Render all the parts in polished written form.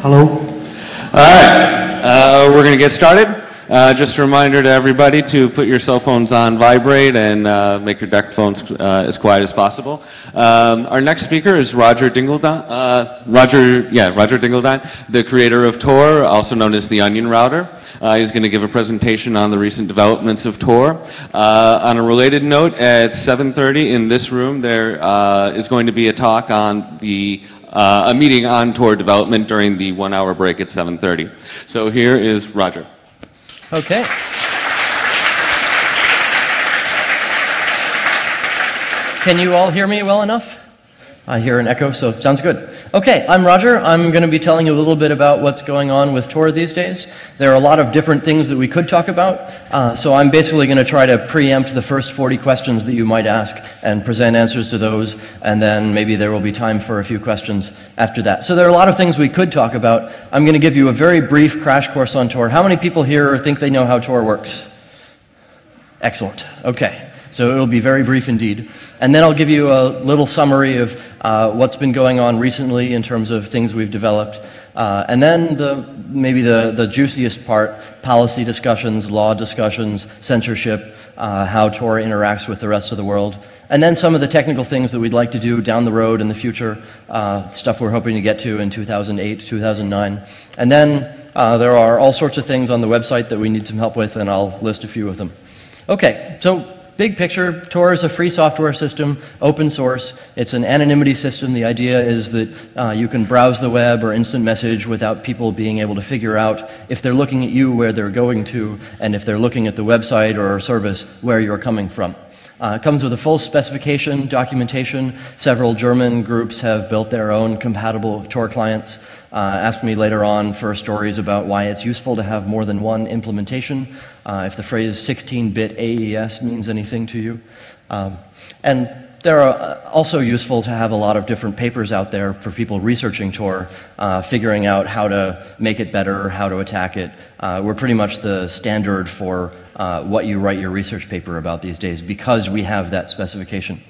Hello. All right, we're going to get started. Just a reminder to everybody to put your cell phones on vibrate and make your DECT phones as quiet as possible. Our next speaker is Roger Dingledine. Roger Dingledine, the creator of Tor, also known as the Onion Router. He's going to give a presentation on the recent developments of Tor. On a related note, at 7:30 in this room, there is going to be a talk on a meeting on Tor development during the 1 hour break at 7:30. So here is Roger. Okay. Can you all hear me well enough? I hear an echo, so it sounds good. Okay, I'm Roger. I'm going to be telling you a little bit about what's going on with Tor these days. There are a lot of different things that we could talk about, so I'm basically going to try to preempt the first 40 questions that you might ask and present answers to those, and then maybe there will be time for a few questions after that. So there are a lot of things we could talk about. I'm going to give you a very brief crash course on Tor. How many people here think they know how Tor works? Excellent. Okay. So it'll be very brief indeed. And then I'll give you a little summary of what's been going on recently in terms of things we've developed. And then maybe the juiciest part, policy discussions, law discussions, censorship, how Tor interacts with the rest of the world. And then some of the technical things that we'd like to do down the road in the future, stuff we're hoping to get to in 2008, 2009. And then there are all sorts of things on the website that we need some help with, and I'll list a few of them. Okay, so big picture, Tor is a free software system, open source. It's an anonymity system. The idea is that you can browse the web or instant message without people being able to figure out if they're looking at you where they're going to, and if they're looking at the website or service where you're coming from. It comes with a full specification, documentation. Several German groups have built their own compatible Tor clients. Ask me later on for stories about why it's useful to have more than one implementation, if the phrase 16-bit AES means anything to you. And they're also useful to have a lot of different papers out there for people researching Tor, figuring out how to make it better, how to attack it. We're pretty much the standard for what you write your research paper about these days because we have that specification.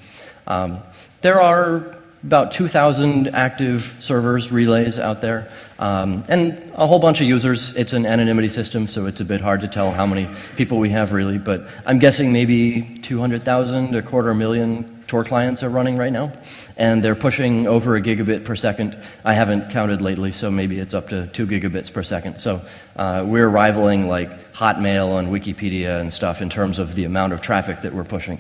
There are about 2,000 active servers, relays out there, and a whole bunch of users. It's an anonymity system, so it's a bit hard to tell how many people we have really, but I'm guessing maybe 200,000, 250,000 Tor clients are running right now, and they're pushing over 1 gigabit per second. I haven't counted lately, so maybe it's up to 2 gigabits per second. So we're rivaling like Hotmail and Wikipedia and stuff in terms of the amount of traffic that we're pushing.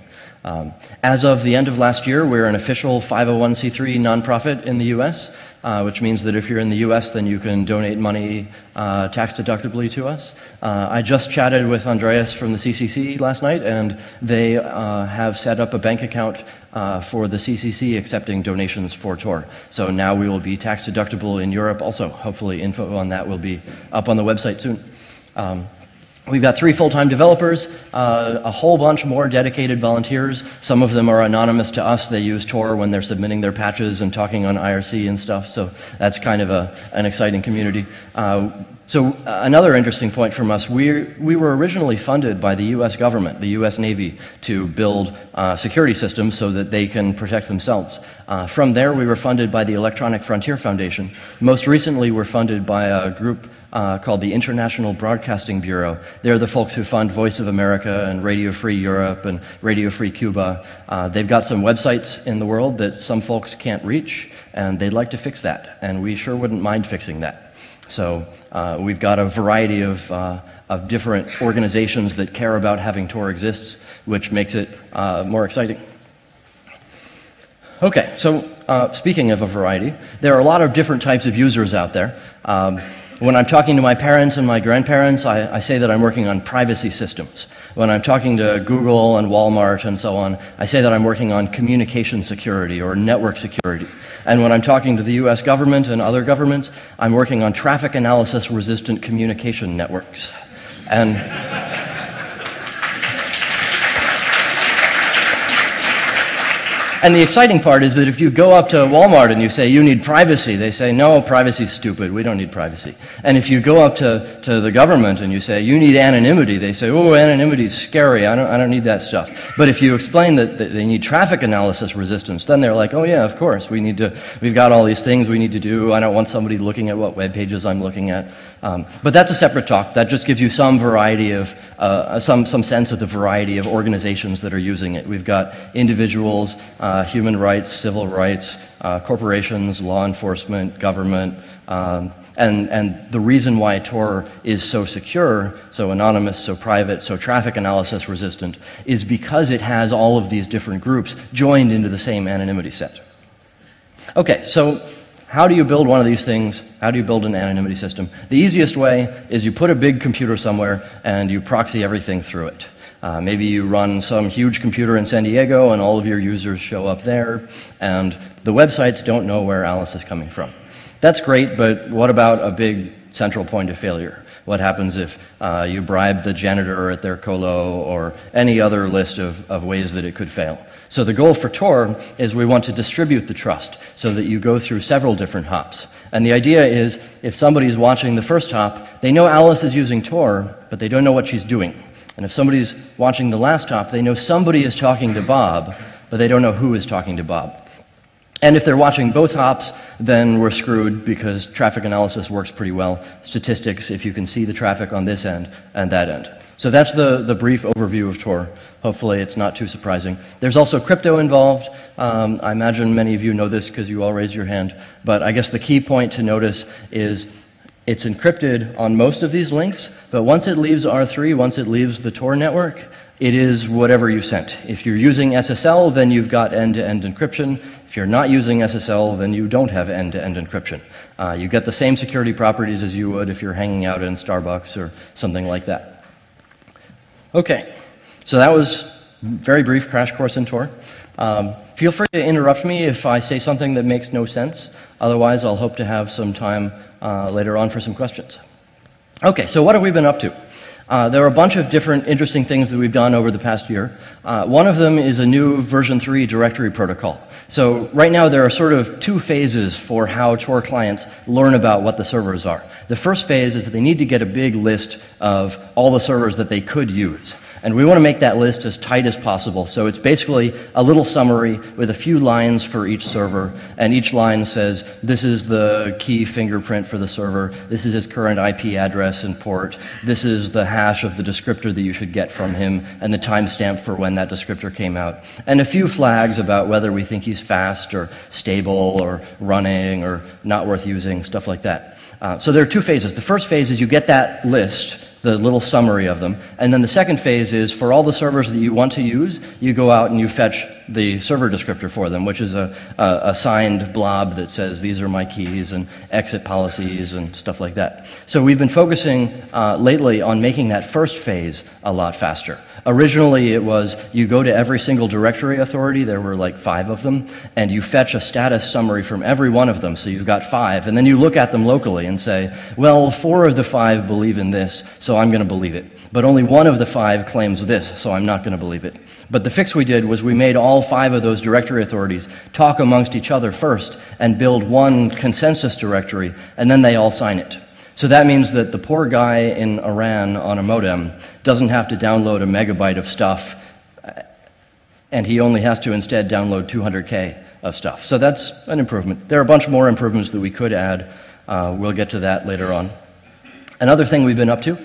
As of the end of last year, we're an official 501c3 nonprofit in the US, which means that if you're in the US, then you can donate money tax-deductibly to us. I just chatted with Andreas from the CCC last night, and they have set up a bank account for the CCC accepting donations for Tor. So now we will be tax-deductible in Europe also. Hopefully info on that will be up on the website soon. We've got 3 full-time developers, a whole bunch more dedicated volunteers. Some of them are anonymous to us. They use Tor when they're submitting their patches and talking on IRC and stuff, so that's kind of an exciting community. So another interesting point from us, we were originally funded by the US government, the US Navy, to build security systems so that they can protect themselves. From there, we were funded by the Electronic Frontier Foundation. Most recently, we're funded by a group called the International Broadcasting Bureau. They're the folks who fund Voice of America and Radio Free Europe and Radio Free Cuba. They've got some websites in the world that some folks can't reach, and they'd like to fix that, and we sure wouldn't mind fixing that. So we've got a variety of different organizations that care about having Tor exists, which makes it more exciting. Okay, so speaking of a variety, there are a lot of different types of users out there. When I'm talking to my parents and my grandparents, I say that I'm working on privacy systems. When I'm talking to Google and Walmart and so on, I say that I'm working on communication security or network security. And when I'm talking to the US government and other governments, I'm working on traffic analysis resistant communication networks. And And the exciting part is that if you go up to Walmart and you say, you need privacy, they say, no, privacy's stupid, we don't need privacy. And if you go up to the government and you say, you need anonymity, they say, oh, anonymity's scary, I don't need that stuff. But if you explain that they need traffic analysis resistance, then they're like, oh yeah, of course, we've got all these things we need to do, I don't want somebody looking at what web pages I'm looking at. But that's a separate talk. That just gives you some variety of, some sense of the variety of organizations that are using it. We've got individuals, human rights, civil rights, corporations, law enforcement, government, and the reason why Tor is so secure, so anonymous, so private, so traffic analysis resistant, is because it has all of these different groups joined into the same anonymity set. Okay, so how do you build one of these things? How do you build an anonymity system? The easiest way is you put a big computer somewhere and you proxy everything through it. Maybe you run some huge computer in San Diego and all of your users show up there, and the websites don't know where Alice is coming from. That's great, but what about a big central point of failure? What happens if you bribe the janitor at their colo or any other list of ways that it could fail? So the goal for Tor is we want to distribute the trust so that you go through several different hops. And the idea is if somebody's watching the first hop, they know Alice is using Tor, but they don't know what she's doing. And if somebody's watching the last hop, they know somebody is talking to Bob, but they don't know who is talking to Bob. And if they're watching both hops, then we're screwed because traffic analysis works pretty well. Statistics, if you can see the traffic on this end and that end. So that's the brief overview of Tor. Hopefully it's not too surprising. There's also crypto involved. I imagine many of you know this because you all raised your hand. But I guess the key point to notice is it's encrypted on most of these links, but once it leaves R3, once it leaves the Tor network, it is whatever you sent. If you're using SSL, then you've got end-to-end encryption. If you're not using SSL, then you don't have end-to-end encryption. You get the same security properties as you would if you're hanging out in Starbucks or something like that. Okay, so that was a very brief crash course in Tor. Feel free to interrupt me if I say something that makes no sense. Otherwise, I'll hope to have some time later on for some questions. Okay, so what have we been up to? There are a bunch of different interesting things that we've done over the past year. One of them is a new version 3 directory protocol. So right now there are sort of two phases for how Tor clients learn about what the servers are. The first phase is that they need to get a big list of all the servers that they could use. And we want to make that list as tight as possible. So it's basically a little summary with a few lines for each server. And each line says, this is the key fingerprint for the server. This is his current IP address and port. This is the hash of the descriptor that you should get from him and the timestamp for when that descriptor came out. And a few flags about whether we think he's fast or stable or running or not worth using, stuff like that. So there are two phases. The first phase is you get that list, the little summary of them. And then the second phase is for all the servers that you want to use, you go out and you fetch the server descriptor for them, which is a signed blob that says these are my keys and exit policies and stuff like that. So we've been focusing lately on making that first phase a lot faster. Originally it was you go to every single directory authority, there were like 5 of them, and you fetch a status summary from every one of them, so you've got 5, and then you look at them locally and say, well, 4 of the 5 believe in this, so I'm going to believe it. But only 1 of the 5 claims this, so I'm not going to believe it. But the fix we did was we made all 5 of those directory authorities talk amongst each other first and build one consensus directory, and then they all sign it. So that means that the poor guy in Iran on a modem doesn't have to download a megabyte of stuff, and he only has to instead download 200K of stuff. So that's an improvement. There are a bunch more improvements that we could add. We'll get to that later on. Another thing we've been up to,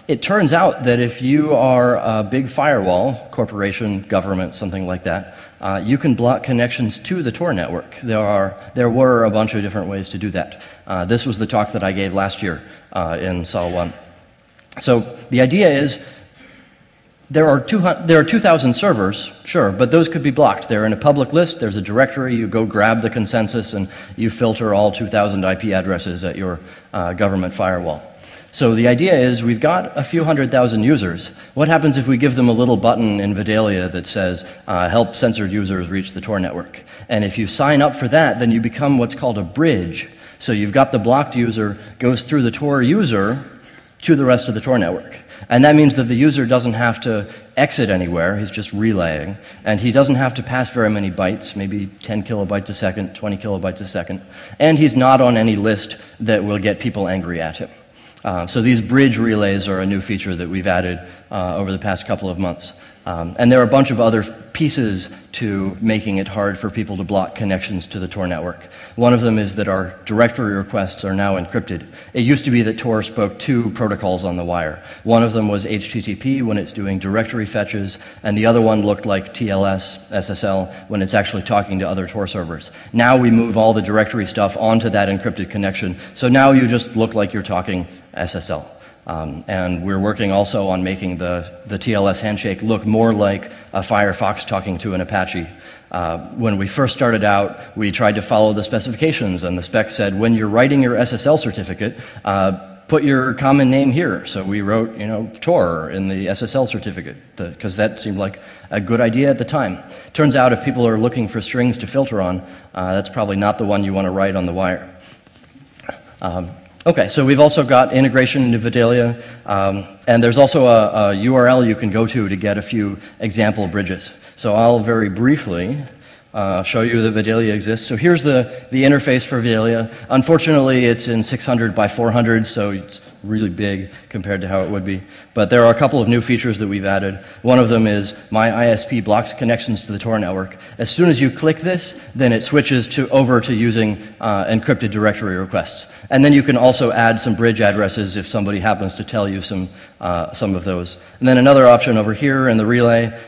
it turns out that if you are a big firewall, corporation, government, something like that, you can block connections to the Tor network. There were a bunch of different ways to do that. This was the talk that I gave last year in SAL 1. So the idea is there are 2,000 servers, sure, but those could be blocked. They're in a public list, there's a directory, you go grab the consensus and you filter all 2,000 IP addresses at your government firewall. So the idea is we've got a few 100,000 users. What happens if we give them a little button in Vidalia that says, help censored users reach the Tor network? And if you sign up for that, then you become what's called a bridge. So you've got the blocked user, goes through the Tor user to the rest of the Tor network. And that means that the user doesn't have to exit anywhere, he's just relaying, and he doesn't have to pass very many bytes, maybe 10 kilobytes a second, 20 kilobytes a second, and he's not on any list that will get people angry at him. So these bridge relays are a new feature that we've added over the past couple of months. And there are a bunch of other pieces to making it hard for people to block connections to the Tor network. One of them is that our directory requests are now encrypted. It used to be that Tor spoke two protocols on the wire. One of them was HTTP when it's doing directory fetches, and the other one looked like TLS, SSL, when it's actually talking to other Tor servers. Now we move all the directory stuff onto that encrypted connection, so now you just look like you're talking SSL. And we're working also on making the TLS handshake look more like a Firefox talking to an Apache. When we first started out, we tried to follow the specifications, and the spec said, when you're writing your SSL certificate, put your common name here. So we wrote, Tor in the SSL certificate, because that seemed like a good idea at the time. Turns out if people are looking for strings to filter on, that's probably not the one you want to write on the wire. Okay, so we've also got integration into Vidalia, and there's also a URL you can go to get a few example bridges. So I'll very briefly show you that Vidalia exists. So here's the interface for Vidalia. Unfortunately, it's in 600 by 400, so it's really big compared to how it would be. But there are a couple of new features that we've added. One of them is My ISP blocks connections to the Tor network. As soon as you click this, then it switches over to using encrypted directory requests. And then you can also add some bridge addresses if somebody happens to tell you some of those. And then another option over here in the relay,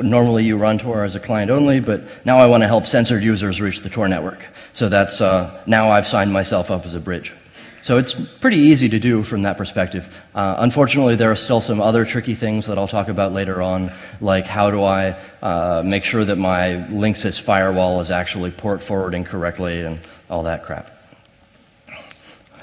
normally you run Tor as a client only, but now I want to help censored users reach the Tor network. So that's, now I've signed myself up as a bridge. So it's pretty easy to do from that perspective. Unfortunately, there are still some other tricky things that I'll talk about later on, like how do I make sure that my Linksys firewall is actually port forwarding correctly and all that crap.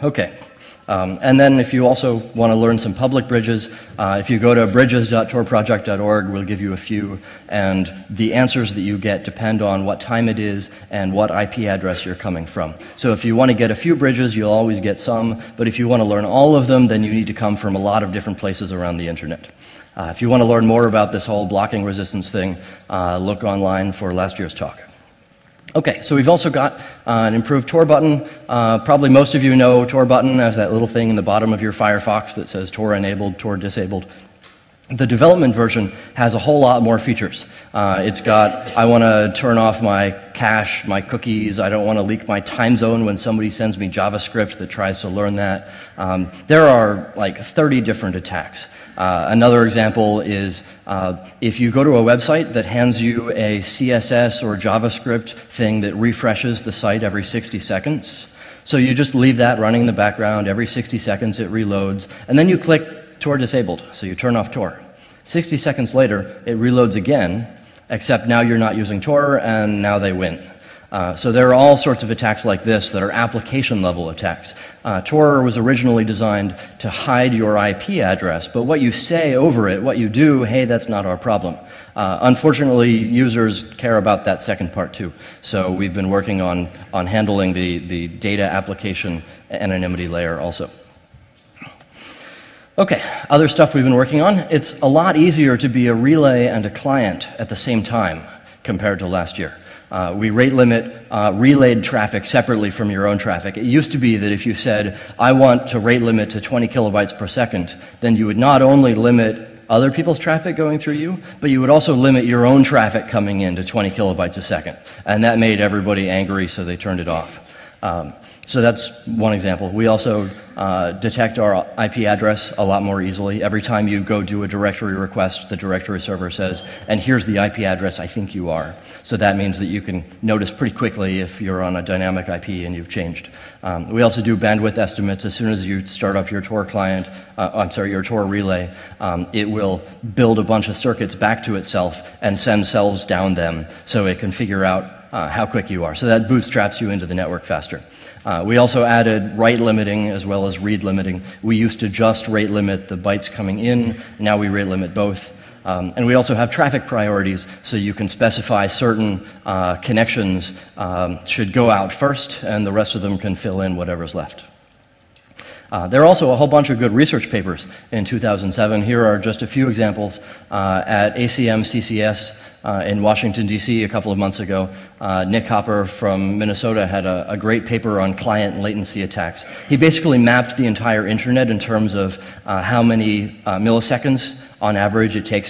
Okay. And then if you also want to learn some public bridges, if you go to bridges.torproject.org, we'll give you a few, and the answers that you get depend on what time it is and what IP address you're coming from. So if you want to get a few bridges, you'll always get some, but if you want to learn all of them, then you need to come from a lot of different places around the internet. If you want to learn more about this whole blocking resistance thing, look online for last year's talk. Okay, so we've also got an improved Tor button. Probably most of you know Tor button as that little thing in the bottom of your Firefox that says Tor enabled, Tor disabled. The development version has a whole lot more features. It's got, I want to turn off my cache, my cookies, I don't want to leak my time zone when somebody sends me JavaScript that tries to learn that. There are like 30 different attacks. Another example is if you go to a website that hands you a CSS or JavaScript thing that refreshes the site every 60 seconds, so you just leave that running in the background, every 60 seconds it reloads, and then you click Tor disabled, so you turn off Tor. 60 seconds later, it reloads again, except now you're not using Tor, and now they win. So there are all sorts of attacks like this that are application-level attacks. Tor was originally designed to hide your IP address, but what you say over it, what you do, hey, that's not our problem. Unfortunately, users care about that second part too. So we've been working on handling the data application anonymity layer also. Okay, other stuff we've been working on. It's a lot easier to be a relay and a client at the same time compared to last year. We rate limit relayed traffic separately from your own traffic. It used to be that if you said, I want to rate limit to 20 kilobytes per second, then you would not only limit other people's traffic going through you, but you would also limit your own traffic coming in to 20 kilobytes a second. And that made everybody angry, so they turned it off. So that's one example. We also detect our IP address a lot more easily. Every time you go do a directory request, the directory server says, and here's the IP address I think you are. So that means that you can notice pretty quickly if you're on a dynamic IP and you've changed. We also do bandwidth estimates. As soon as you start up your Tor client, your Tor relay, it will build a bunch of circuits back to itself and send cells down them so it can figure out how quick you are. So that bootstraps you into the network faster. We also added write limiting as well as read limiting. We used to just rate limit the bytes coming in. Now we rate limit both. And we also have traffic priorities, so you can specify certain connections should go out first, and the rest of them can fill in whatever's left. There are also a whole bunch of good research papers in 2007. Here are just a few examples. At ACM CCS in Washington, D.C. a couple of months ago, Nick Hopper from Minnesota had a great paper on client latency attacks. He basically mapped the entire internet in terms of how many milliseconds on average it takes